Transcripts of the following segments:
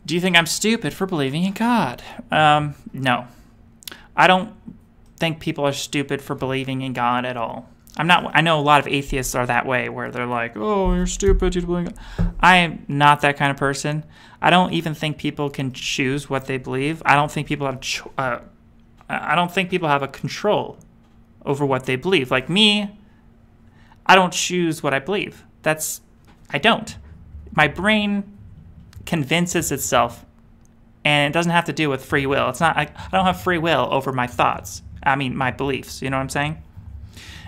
Do you think I'm stupid for believing in God? No. I don't think people are stupid for believing in God at all. I know a lot of atheists are that way, where they're like, oh, you're stupid, you believe in God. I am not that kind of person. I don't even think people can choose what they believe. I don't think people have a control over what they believe. Like me, I don't choose what I believe. I don't. My brain convinces itself, and it doesn't have to do with free will. I don't have free will over my thoughts. I mean, my beliefs. You know what I'm saying?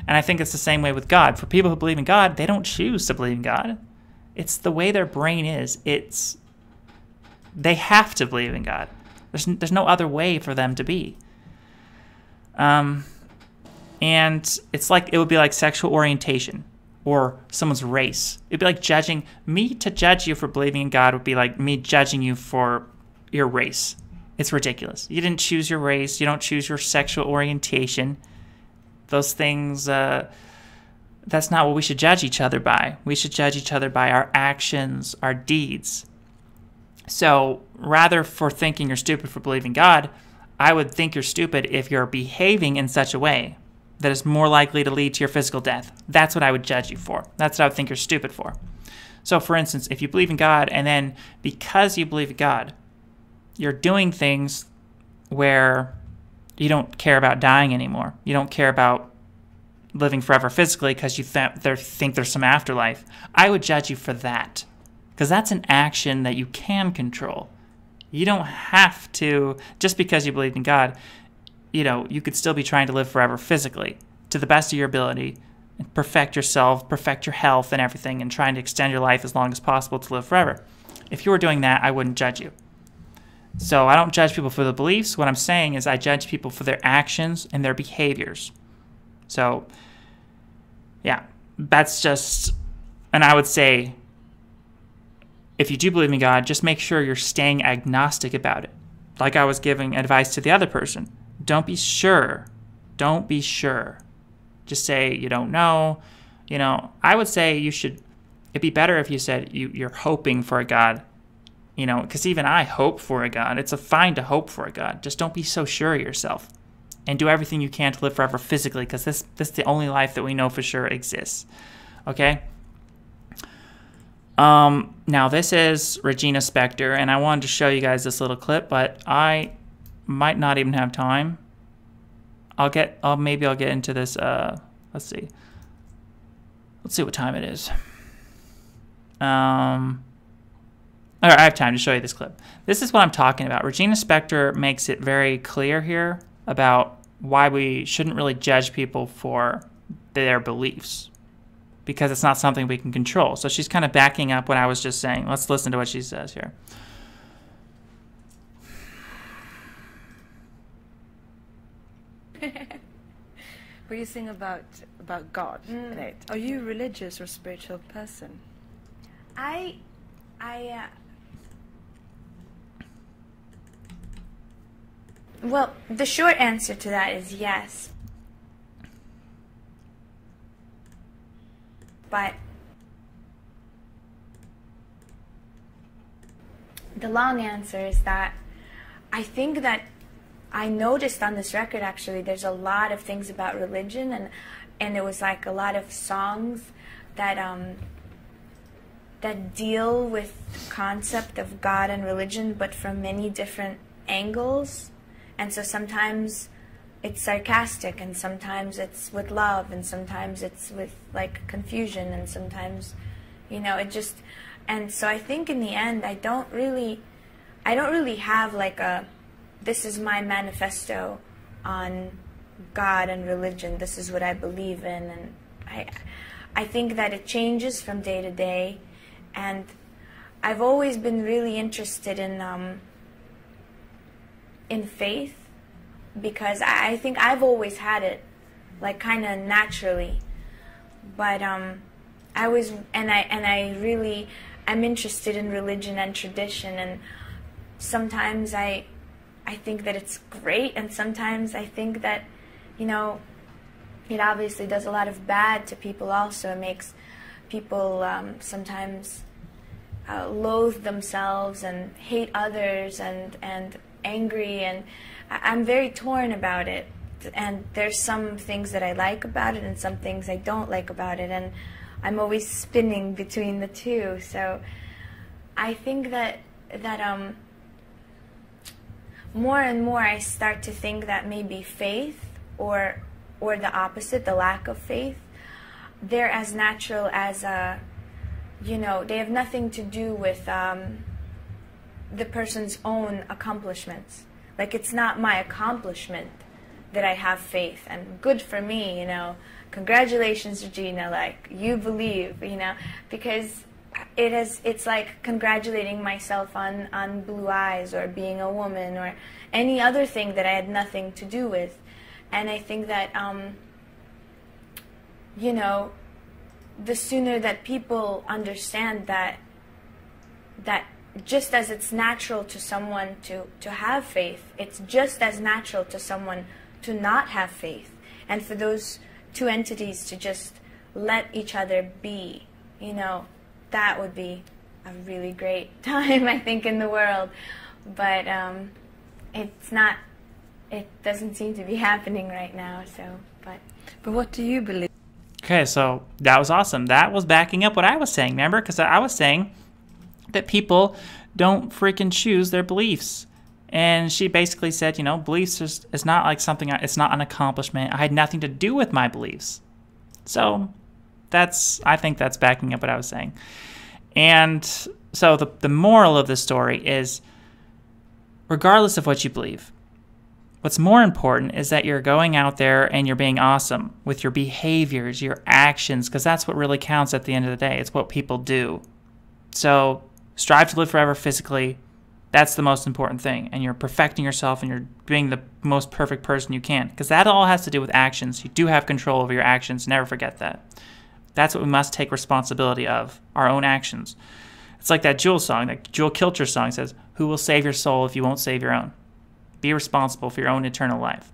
And I think it's the same way with God. For people who believe in God, they don't choose to believe in God. It's the way their brain is. They have to believe in God. There's no other way for them to be. And it's like, it would be like sexual orientation or someone's race. It'd be like to judge you for believing in God would be like me judging you for your race. It's ridiculous. You didn't choose your race. You don't choose your sexual orientation. Those things, that's not what we should judge each other by. We should judge each other by our actions, our deeds. So rather for thinking you're stupid for believing God, I would think you're stupid if you're behaving in such a way that is more likely to lead to your physical death. That's what I would judge you for. That's what I would think you're stupid for. So for instance, if you believe in God and then because you believe in God, you're doing things where you don't care about dying anymore. You don't care about living forever physically because you think there's some afterlife. I would judge you for that because that's an action that you can control. You don't have to, just because you believe in God, you could still be trying to live forever physically to the best of your ability and perfect yourself, perfect your health and everything and trying to extend your life as long as possible to live forever. If you were doing that, I wouldn't judge you. So I don't judge people for the beliefs. What I'm saying is I judge people for their actions and their behaviors. So, yeah, that's just, and I would say, if you do believe in God, just make sure you're staying agnostic about it. Like I was giving advice to the other person. Don't be sure. Don't be sure. Just say you don't know. I would say it'd be better if you said you're hoping for a God. Because even I hope for a God. It's fine to hope for a God. Just don't be so sure of yourself. And do everything you can to live forever physically, because this is the only life that we know for sure exists. Okay? Now this is Regina Spektor, and I wanted to show you guys this little clip, but I might not even have time. Maybe I'll get into this, let's see. Let's see what time it is. All right, I have time to show you this clip. This is what I'm talking about. Regina Spektor makes it very clear here about why we shouldn't really judge people for their beliefs because it's not something we can control. So she's kind of backing up what I was just saying. Let's listen to what she says here. What you sing about God, right? Are you a religious or spiritual person? Well, the short answer to that is yes. But the long answer is that I think that I noticed on this record, actually, there's a lot of things about religion, and it was like a lot of songs that that deal with the concept of God and religion, but from many different angles. And so sometimes it's sarcastic, and sometimes it's with love, and sometimes it's with like confusion, and sometimes, it just, and so I think in the end I don't really have like this is my manifesto on God and religion, this is what I believe in, and I think that it changes from day to day, and I've always been really interested in faith, because I think I've always had it, like kind of naturally, but I'm interested in religion and tradition, and sometimes I think that it's great, and sometimes I think that, it obviously does a lot of bad to people also. It makes people sometimes loathe themselves and hate others and angry, and I'm very torn about it. And there's some things that I like about it and some things I don't like about it, and I'm always spinning between the two. So I think that more and more I start to think that maybe faith or the opposite, the lack of faith, they're as natural as they have nothing to do with the person's own accomplishments. Like, it's not my accomplishment that I have faith, and good for me, congratulations, Regina, like, you believe, because it's like congratulating myself on blue eyes or being a woman or any other thing that I had nothing to do with. And I think that the sooner that people understand that just as it's natural to someone to have faith, it's just as natural to someone to not have faith. And for those two entities to just let each other be, that would be a really great time, I think, in the world. But it's not, it doesn't seem to be happening right now, so, But what do you believe? Okay, so that was awesome. That was backing up what I was saying, remember? Because I was saying that people don't freaking choose their beliefs. And she basically said, beliefs is not like something, it's not an accomplishment. I had nothing to do with my beliefs. So I think that's backing up what I was saying. And so the moral of the story is, regardless of what you believe, what's more important is that you're going out there and you're being awesome with your behaviors, your actions, because that's what really counts at the end of the day. It's what people do. So strive to live forever physically. That's the most important thing. And you're perfecting yourself and you're being the most perfect person you can, because that all has to do with actions. You do have control over your actions. Never forget that. That's what we must take responsibility of, our own actions. It's like that Jewel song, that Jewel Kilcher song says, "Who will save your soul if you won't save your own?" Be responsible for your own eternal life.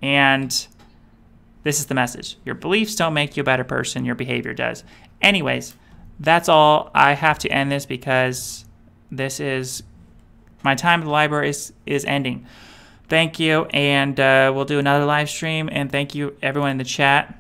And this is the message. Your beliefs don't make you a better person. Your behavior does. Anyways, that's all. I have to end this because this is my time at the library is ending. Thank you, and we'll do another live stream. And thank you, everyone in the chat.